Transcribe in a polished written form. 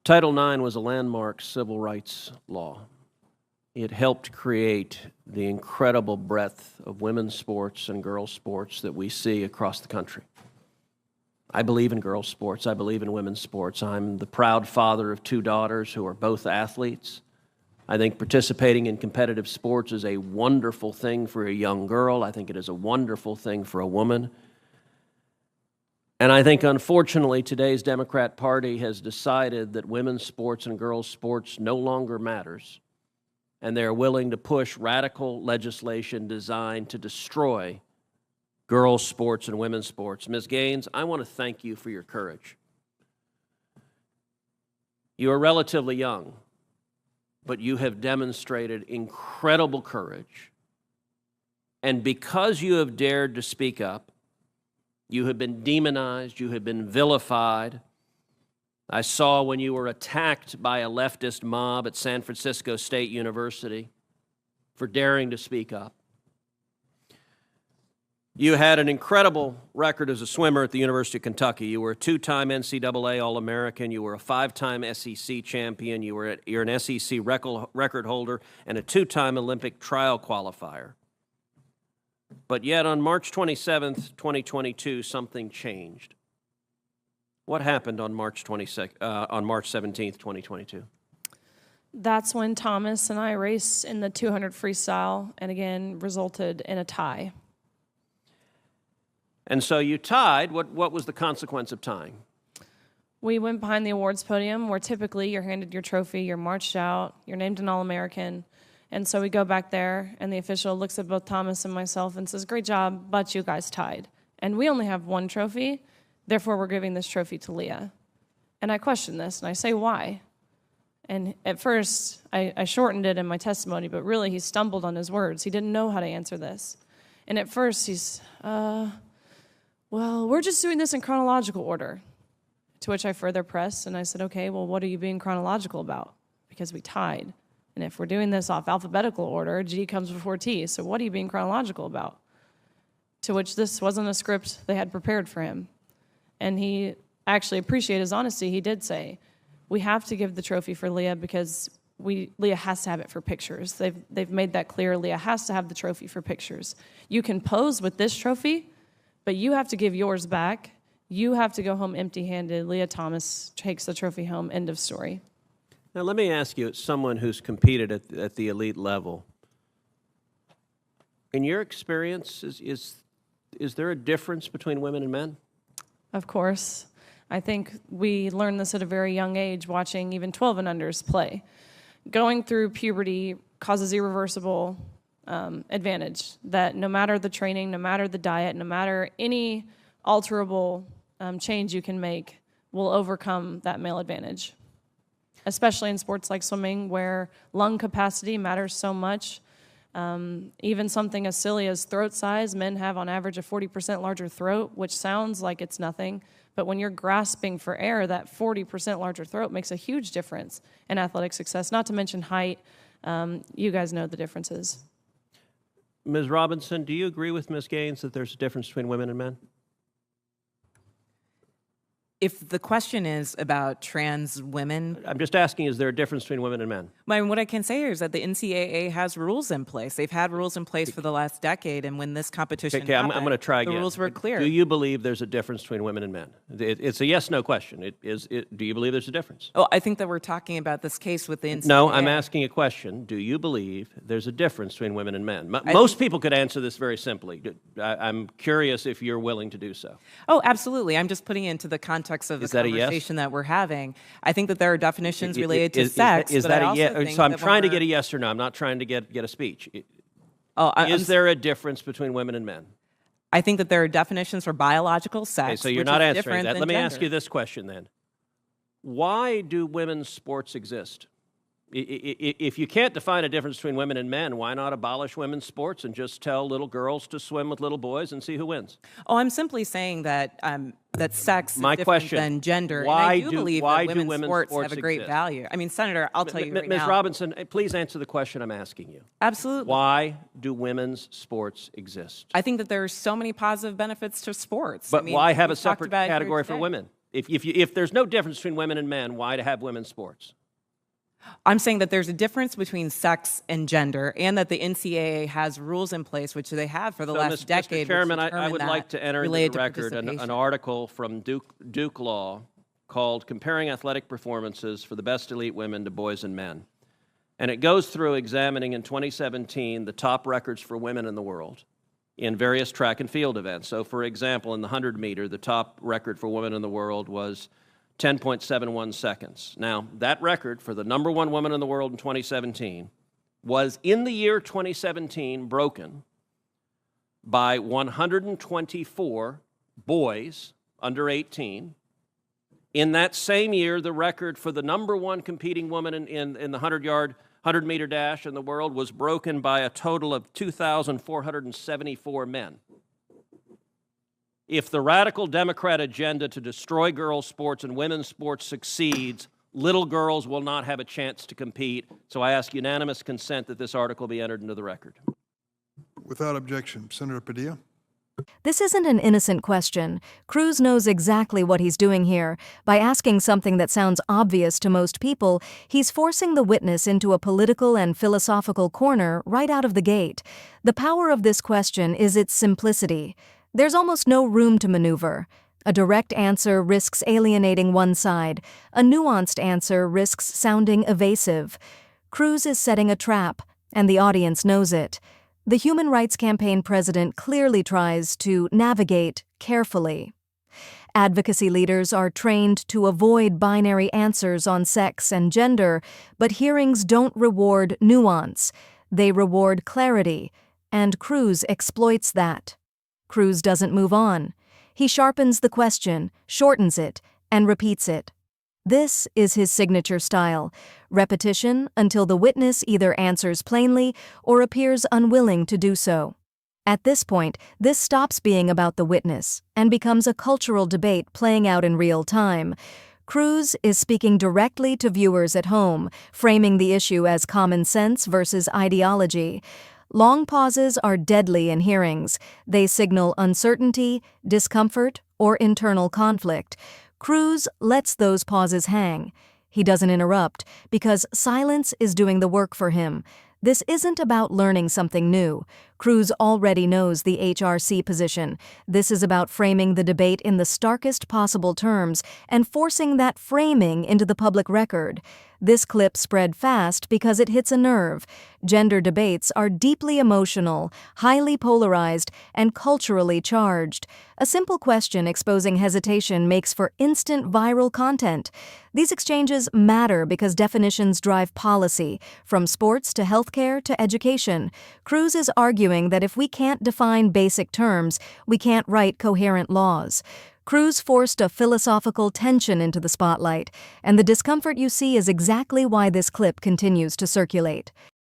Title IX was a landmark civil rights law. It helped create the incredible breadth of women's sports and girls' sports that we see across the country. I believe in girls' sports. I believe in women's sports. I'm the proud father of 2 daughters who are both athletes. I think participating in competitive sports is a wonderful thing for a young girl. I think it is a wonderful thing for a woman. And I think, unfortunately, today's Democrat Party has decided that women's sports and girls' sports no longer matters, and they're willing to push radical legislation designed to destroy girls' sports and women's sports. Ms. Gaines, I want to thank you for your courage. You are relatively young, but you have demonstrated incredible courage. And because you have dared to speak up, you have been demonized, you have been vilified. I saw when you were attacked by a leftist mob at San Francisco State University for daring to speak up. You had an incredible record as a swimmer at the University of Kentucky. You were a 2-time NCAA All-American. You were a 5-time SEC champion. You're an SEC record holder and a 2-time Olympic trial qualifier. But yet on March 27th, 2022, something changed. What happened on March 17th, 2022? That's when Thomas and I raced in the 200 freestyle and again resulted in a tie. And so you tied. What was the consequence of tying? We went behind the awards podium where typically you're handed your trophy, you're marched out, you're named an All-American. And so we go back there and the official looks at both Thomas and myself and says, "Great job, but you guys tied. And we only have 1 trophy, therefore we're giving this trophy to Leah." And I question this and I say, why? And at first I shortened it in my testimony, but really he stumbled on his words. He didn't know how to answer this. And at first he's, well, we're just doing this in chronological order. To which I further pressed, and I said, okay, well, what are you being chronological about? Because we tied. And if we're doing this off alphabetical order, G comes before T, so what are you being chronological about? To which this wasn't a script they had prepared for him. And he actually appreciated his honesty. He did say, we have to give the trophy for Leah because Leah has to have it for pictures. They've made that clear. Leah has to have the trophy for pictures. You can pose with this trophy, but you have to give yours back. You have to go home empty-handed. Leah Thomas takes the trophy home. End of story. Now, let me ask you, as someone who's competed at the elite level, in your experience, is there a difference between women and men? Of course. I think we learned this at a very young age, watching even 12 and unders play. Going through puberty causes irreversible advantage, that no matter the training, no matter the diet, no matter any alterable change you can make, will overcome that male advantage. Especially in sports like swimming, where lung capacity matters so much. Even something as silly as throat size, men have on average a 40% larger throat, which sounds like it's nothing, but when you're grasping for air, that 40% larger throat makes a huge difference in athletic success, not to mention height. You guys know the differences. Ms. Robinson, do you agree with Ms. Gaines that there's a difference between women and men? If the question is about trans women... I'm just asking, is there a difference between women and men? What I can say is that the NCAA has rules in place. They've had rules in place for the last decade, and when this competition happened, I'm going to try again. The rules were clear. Do you believe there's a difference between women and men? It's a yes-no question. Do you believe there's a difference? Oh, I think that we're talking about this case with the NCAA. No, I'm asking a question. Do you believe there's a difference between women and men? Most people could answer this very simply. I'm curious if you're willing to do so. Oh, absolutely. I'm just putting it into the context of the conversation that we're having. I think that there are definitions related to sex. Is that a yes? So I'm trying to get a yes or no. I'm not trying to get a speech. Is there a difference between women and men? I think that there are definitions for biological sex. Okay, so you're not answering that. Let me ask you this question then. Why do women's sports exist? If you can't define a difference between women and men, why not abolish women's sports and just tell little girls to swim with little boys and see who wins? Oh, I'm simply saying that that sex is different question, than gender. Why and I do believe that women's sports have a great exist? value. I mean, Senator, I'll tell you right Ms. now. Robinson, please answer the question I'm asking you. Absolutely. Why do women's sports exist? I think that there are so many positive benefits to sports. But why have a separate category for women? If there's no difference between women and men, why to have women's sports? I'm saying that there's a difference between sex and gender, and that the NCAA has rules in place, which they have for the last decade. Mr. Chairman, I would like to enter into the record an article from Duke Law called Comparing Athletic Performances for the Best Elite Women to Boys and Men. And it goes through examining in 2017 the top records for women in the world in various track and field events. So, for example, in the 100-meter, the top record for women in the world was 10.71 seconds. Now, that record for the number one woman in the world in 2017 was, in the year 2017, broken by 124 boys under 18. In that same year, the record for the number one competing woman in the 100-meter dash in the world was broken by a total of 2,474 men. If the radical Democrat agenda to destroy girls' sports and women's sports succeeds, little girls will not have a chance to compete. So I ask unanimous consent that this article be entered into the record. Without objection. Senator Padilla. This isn't an innocent question. Cruz knows exactly what he's doing here. By asking something that sounds obvious to most people, he's forcing the witness into a political and philosophical corner right out of the gate. The power of this question is its simplicity. There's almost no room to maneuver. A direct answer risks alienating one side. A nuanced answer risks sounding evasive. Cruz is setting a trap, and the audience knows it. The Human Rights Campaign president clearly tries to navigate carefully. Advocacy leaders are trained to avoid binary answers on sex and gender, but hearings don't reward nuance. They reward clarity, and Cruz exploits that. Cruz doesn't move on. He sharpens the question, shortens it, and repeats it. This is his signature style, repetition until the witness either answers plainly or appears unwilling to do so. At this point, this stops being about the witness and becomes a cultural debate playing out in real time. Cruz is speaking directly to viewers at home, framing the issue as common sense versus ideology. Long pauses are deadly in hearings. They signal uncertainty, discomfort, or internal conflict. Cruz lets those pauses hang. He doesn't interrupt because silence is doing the work for him. This isn't about learning something new. Cruz already knows the HRC position. This is about framing the debate in the starkest possible terms and forcing that framing into the public record. This clip spread fast because it hits a nerve. Gender debates are deeply emotional, highly polarized, and culturally charged. A simple question exposing hesitation makes for instant viral content. These exchanges matter because definitions drive policy, from sports to healthcare to education. Cruz is arguing that if we can't define basic terms, we can't write coherent laws. Cruz forced a philosophical tension into the spotlight, and the discomfort you see is exactly why this clip continues to circulate.